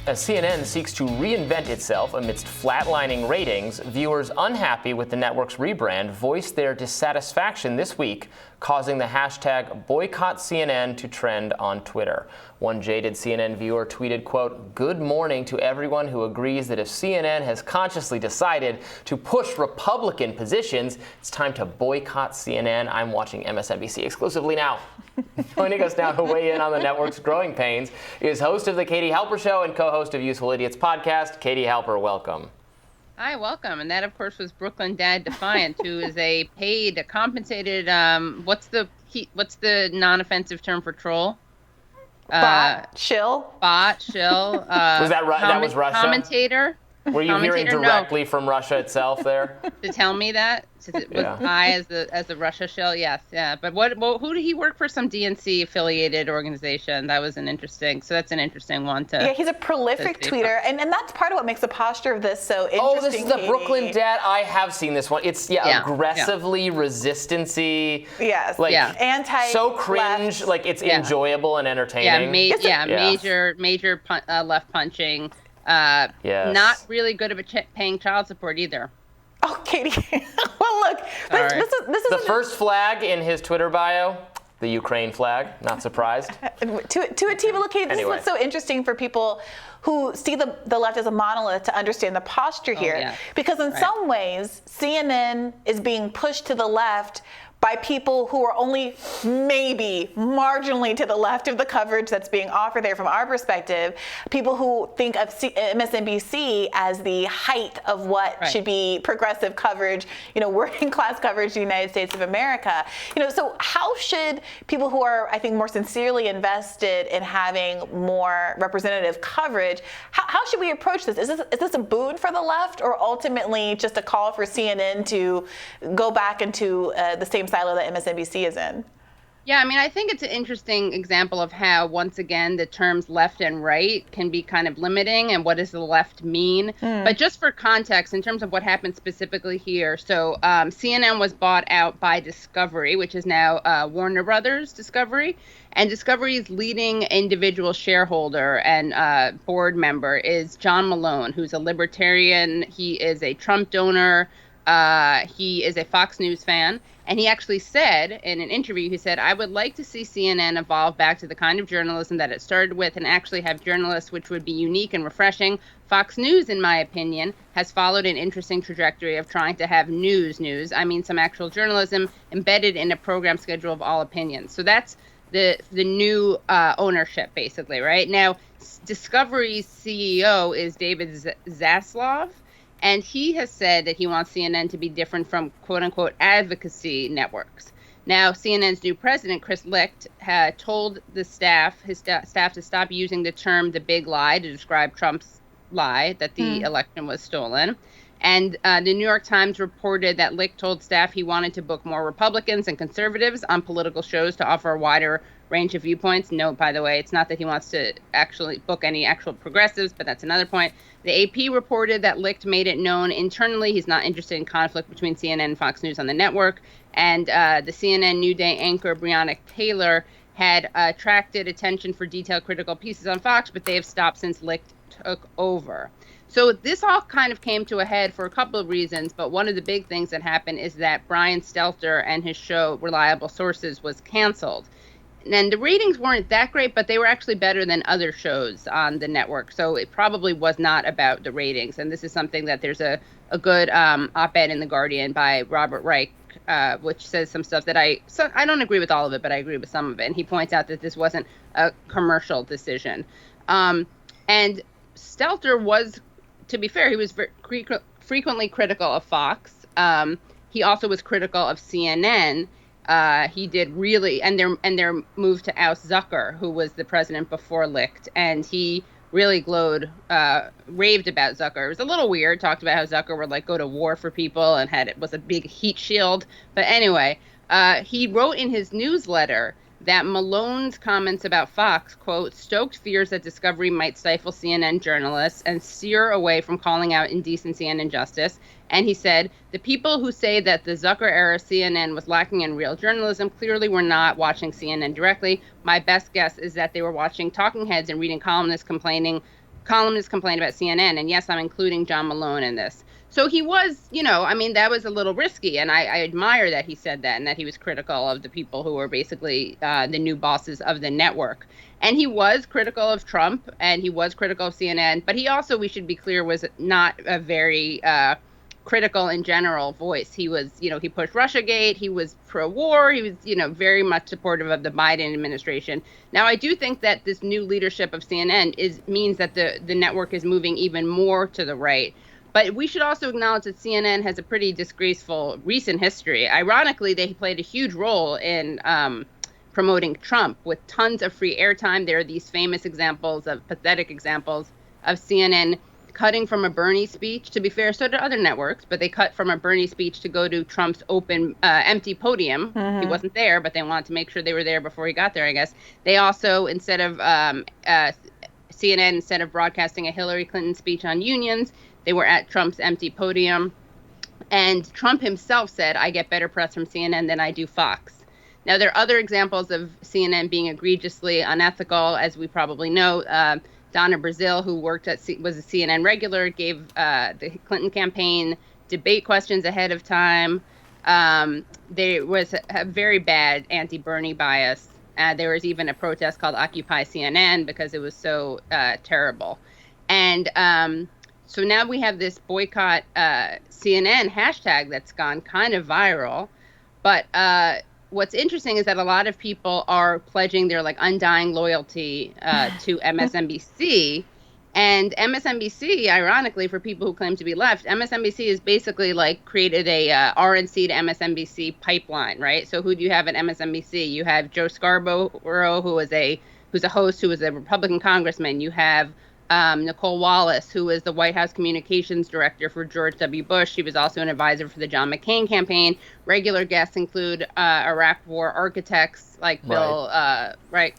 As CNN seeks to reinvent itself amidst flatlining ratings, viewers unhappy with the network's rebrand voiced their dissatisfaction this week, causing the hashtag #BoycottCNN to trend on Twitter. One jaded CNN viewer tweeted, quote, "Good morning to everyone who agrees that if CNN has consciously decided to push Republican positions, it's time to boycott CNN. I'm watching MSNBC exclusively now." Joining us now to weigh in on the network's growing pains is host of the Katie Halper Show and co-host of Useful Idiots podcast, Katie Halper. Welcome. Hi, welcome. And that, of course, was Brooklyn Dad Defiant, who is a paid, compensated, what's the non-offensive term for troll? Bot, shill. Bot, shill. Was that that was Russia? Commentator? Were you hearing directly from Russia itself there? To tell me that? I as the Russia shill? Yes, yeah. But who did he work for? Some DNC affiliated organization. That's an interesting one to. Yeah, he's a prolific tweeter, and that's part of what makes the posture of this so interesting. Oh, this is the Brooklyn Dad. I have seen this one. It's aggressively resistancy. Yes. Anti. So cringe. Like it's enjoyable and entertaining. Major left punching. Not really good at paying child support either. Oh, Katie. Well, look, this is the first flag in his Twitter bio, the Ukraine flag. Not surprised. to a T, but look, Katie, this is what's so interesting for people who see the left as a monolith to understand the posture here. Because in some ways, CNN is being pushed to the left by people who are only maybe marginally to the left of the coverage that's being offered there from our perspective, people who think of MSNBC as the height of what should be progressive coverage, working class coverage of the United States of America. So how should people who are, I think, more sincerely invested in having more representative coverage, how should we approach this? Is this a boon for the left, or ultimately just a call for CNN to go back into the same silo that MSNBC is in? Yeah, I mean, I think it's an interesting example of how, once again, the terms left and right can be kind of limiting, and what does the left mean? But just for context, in terms of what happened specifically here, so CNN was bought out by Discovery, which is now Warner Brothers Discovery, and Discovery's leading individual shareholder and board member is John Malone, who's a libertarian. He is a Trump donor. He is a Fox News fan. And he actually said in an interview, he said, "I would like to see CNN evolve back to the kind of journalism that it started with and actually have journalists which would be unique and refreshing. Fox News, in my opinion, has followed an interesting trajectory of trying to have news. I mean, some actual journalism embedded in a program schedule of all opinions." So that's the new ownership, basically, right? Now, Discovery's CEO is David Zaslav. And he has said that he wants CNN to be different from quote-unquote advocacy networks. Now, CNN's new president, Chris Licht, had told the staff, his staff, to stop using the term "the big lie" to describe Trump's lie that the election was stolen. And the New York Times reported that Licht told staff he wanted to book more Republicans and conservatives on political shows to offer a wider range of viewpoints. Note, by the way, it's not that he wants to actually book any actual progressives, but that's another point. The AP reported that Licht made it known internally he's not interested in conflict between CNN and Fox News on the network. And the CNN New Day anchor, Breonna Taylor, had attracted attention for detailed critical pieces on Fox, but they have stopped since Licht took over. So this all kind of came to a head for a couple of reasons, but one of the big things that happened is that Brian Stelter and his show Reliable Sources was canceled. And the ratings weren't that great, but they were actually better than other shows on the network. So it probably was not about the ratings. And this is something that there's a good op-ed in The Guardian by Robert Reich, which says some stuff that I don't agree with all of it, but I agree with some of it. And he points out that this wasn't a commercial decision. And Stelter was, to be fair, he was frequently critical of Fox. He also was critical of CNN. He did really, and their move to oust Zucker, who was the president before Licht, and he really raved about Zucker. It was a little weird, talked about how Zucker would go to war for people and was a big heat shield. But anyway, he wrote in his newsletter that Malone's comments about Fox, quote, stoked fears that Discovery might stifle CNN journalists and steer away from calling out indecency and injustice. And he said, the people who say that the Zucker-era CNN was lacking in real journalism clearly were not watching CNN directly. My best guess is that they were watching talking heads and reading columnists complaining columnists complained about CNN. And yes, I'm including John Malone in this. So he was, I mean, that was a little risky. And I admire that he said that and that he was critical of the people who were basically the new bosses of the network. And he was critical of Trump and he was critical of CNN. But he also, we should be clear, was not a very critical in general voice. He was, he pushed Russiagate. He was pro-war. He was, very much supportive of the Biden administration. Now, I do think that this new leadership of CNN means that the network is moving even more to the right. But we should also acknowledge that CNN has a pretty disgraceful recent history. Ironically, they played a huge role in promoting Trump with tons of free airtime. There are these famous examples of pathetic examples of CNN cutting from a Bernie speech. To be fair, so did other networks, but they cut from a Bernie speech to go to Trump's open, empty podium. Mm-hmm. He wasn't there, but they wanted to make sure they were there before he got there, I guess. They also, instead of CNN, instead of broadcasting a Hillary Clinton speech on unions, they were at Trump's empty podium. And Trump himself said, I get better press from CNN than I do Fox. Now, there are other examples of CNN being egregiously unethical, as we probably know. Donna Brazile, who was a CNN regular, gave the Clinton campaign debate questions ahead of time. There was a very bad anti-Bernie bias. There was even a protest called Occupy CNN because it was so terrible. And so now we have this boycott CNN hashtag that's gone kind of viral. But what's interesting is that a lot of people are pledging their undying loyalty to MSNBC. And MSNBC, ironically, for people who claim to be left, MSNBC has basically created a RNC to MSNBC pipeline, right? So who do you have at MSNBC? You have Joe Scarborough, who's a host, who is a Republican congressman. You have Nicole Wallace, who was the White House communications director for George W. Bush. She was also an advisor for the John McCain campaign. Regular guests include Iraq War architects like Bill,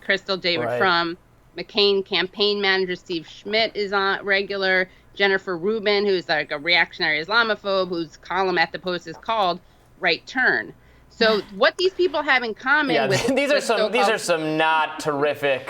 Crystal, David Frum. McCain campaign manager Steve Schmidt is on regular. Jennifer Rubin, who's a reactionary Islamophobe, whose column at the Post is called Right Turn. So what these people have in common with these are some not terrific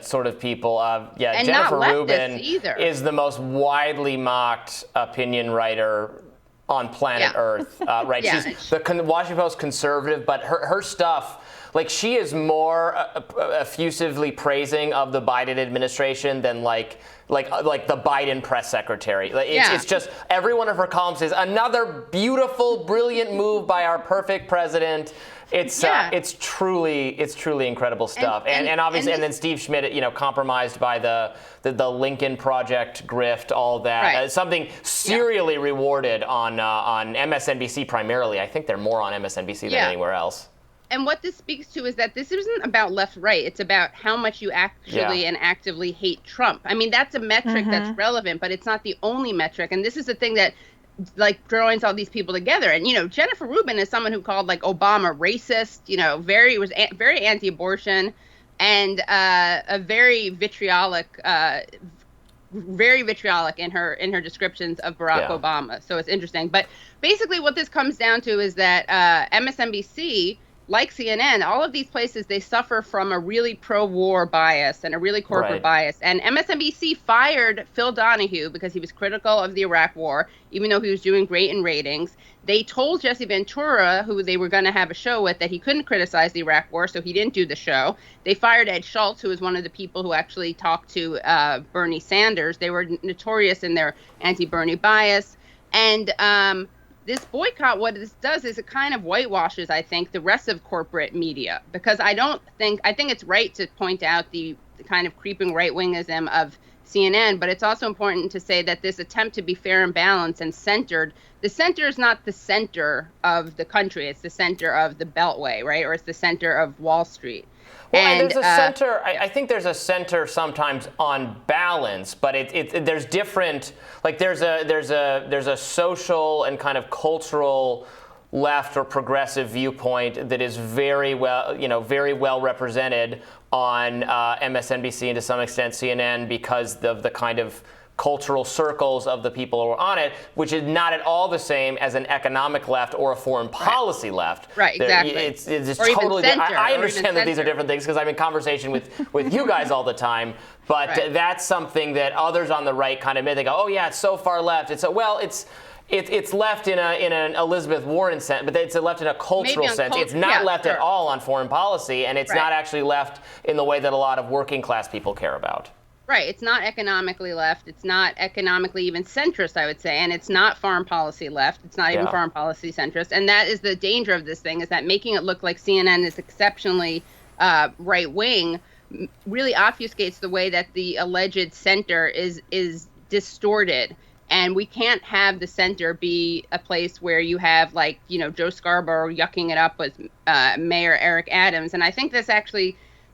sort of people. And Jennifer Rubin either. Is the most widely mocked opinion writer on planet Earth. Right? Yeah. She's the Washington Post conservative, but her stuff. She is more effusively praising of the Biden administration than like the Biden press secretary. It's just every one of her columns is another beautiful, brilliant move by our perfect president. It's truly incredible stuff. And obviously, and then Steve Schmidt, compromised by the Lincoln Project grift, all that. Right. Something serially rewarded on MSNBC primarily. I think they're more on MSNBC than anywhere else. And what this speaks to is that this isn't about left-right. It's about how much you actually and actively hate Trump. I mean, that's a metric that's relevant, but it's not the only metric. And this is the thing that joins all these people together. And, Jennifer Rubin is someone who called Obama racist, was very anti-abortion and a very vitriolic in her descriptions of Barack Obama. So it's interesting. But basically what this comes down to is that MSNBC, like CNN, all of these places, they suffer from a really pro-war bias and a really corporate bias. And MSNBC fired Phil Donahue because he was critical of the Iraq War, even though he was doing great in ratings. They told Jesse Ventura, who they were going to have a show with, that he couldn't criticize the Iraq War, so he didn't do the show. They fired Ed Schultz, who was one of the people who actually talked to Bernie Sanders. They were notorious in their anti-Bernie bias. And this boycott, what this does is it kind of whitewashes, I think, the rest of corporate media, because I think it's right to point out the kind of creeping right-wingism of CNN, but it's also important to say that this attempt to be fair and balanced and centered, the center is not the center of the country, it's the center of the Beltway, right? Or it's the center of Wall Street. Well, and there's a center. I think there's a center sometimes on balance, but there's different. There's a social and kind of cultural left or progressive viewpoint that is very well represented on MSNBC and to some extent CNN because of the kind of cultural circles of the people who are on it, which is not at all the same as an economic left or a foreign policy left. Right, exactly. It's just or totally. Even center, I understand that these are different things because I'm in conversation with you guys all the time. But that's something that others on the right kind of admit. They go, oh yeah, it's so far left. It's left in an Elizabeth Warren sense, but it's left in a cultural sense. It's not left at all on foreign policy, and it's not actually left in the way that a lot of working class people care about. Right. It's not economically left. It's not economically even centrist, I would say. And it's not foreign policy left. It's not even foreign policy centrist. And that is the danger of this thing, is that making it look like CNN is exceptionally right wing really obfuscates the way that the alleged center is distorted. And we can't have the center be a place where you have, like, you know, Joe Scarborough yucking it up with Mayor Eric Adams. And I think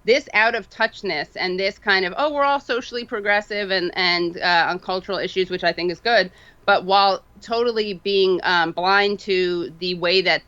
this out of touchness and this kind of, oh, we're all socially progressive and on cultural issues, which I think is good, but while totally being blind to the way that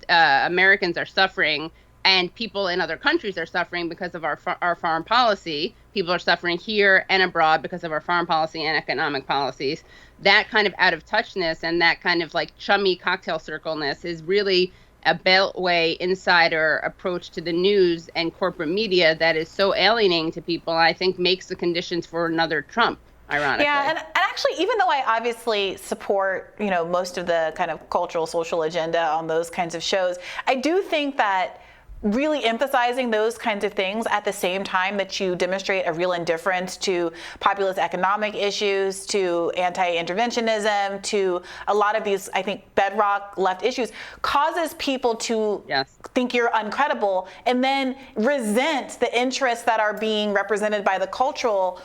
Americans are suffering and people in other countries are suffering because of our foreign policy, people are suffering here and abroad because of our foreign policy and economic policies, that kind of out of touchness and that kind of like chummy cocktail circleness is really a beltway insider approach to the news and corporate media that is so alienating to people, I think makes the conditions for another Trump, ironically. Yeah, and actually, even though I obviously support, you know, most of the kind of cultural, social agenda on those kinds of shows, I do think that really emphasizing those kinds of things at the same time that you demonstrate a real indifference to populist economic issues, to anti-interventionism, to a lot of these, I think, bedrock left issues, causes people to think you're uncredible and then resent the interests that are being represented by the cultural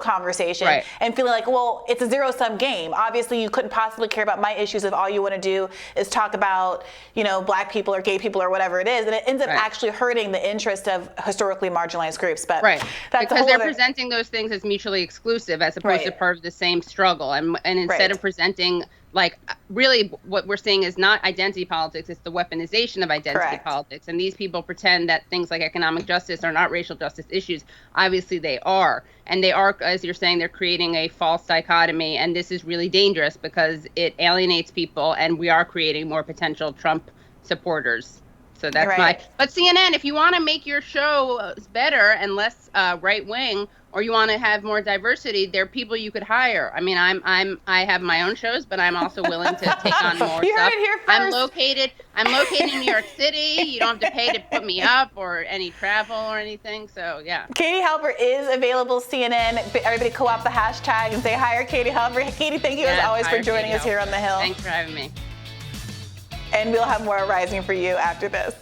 conversation and feeling like, well, it's a zero-sum game. Obviously, you couldn't possibly care about my issues if all you want to do is talk about, you know, black people or gay people or whatever it is. And it ends up actually hurting the interest of historically marginalized groups. But that's because they're presenting those things as mutually exclusive as opposed to part of the same struggle. And instead of presenting, like, really what we're seeing is not identity politics, it's the weaponization of identity politics. And these people pretend that things like economic justice are not racial justice issues. Obviously they are. And they are, as you're saying, they're creating a false dichotomy. And this is really dangerous because it alienates people and we are creating more potential Trump supporters. So that's but CNN, if you want to make your show better and less right wing, or you want to have more diversity, there are people you could hire. I mean, I have my own shows, but I'm also willing to take on more you stuff. Heard it here first. I'm located in New York City. You don't have to pay to put me up or any travel or anything. So yeah. Katie Halper is available CNN. Everybody co-opt the hashtag and say hire Katie Halper. Katie, thank you as always for joining us here on The Hill. Thanks for having me. And we'll have more Rising for you after this.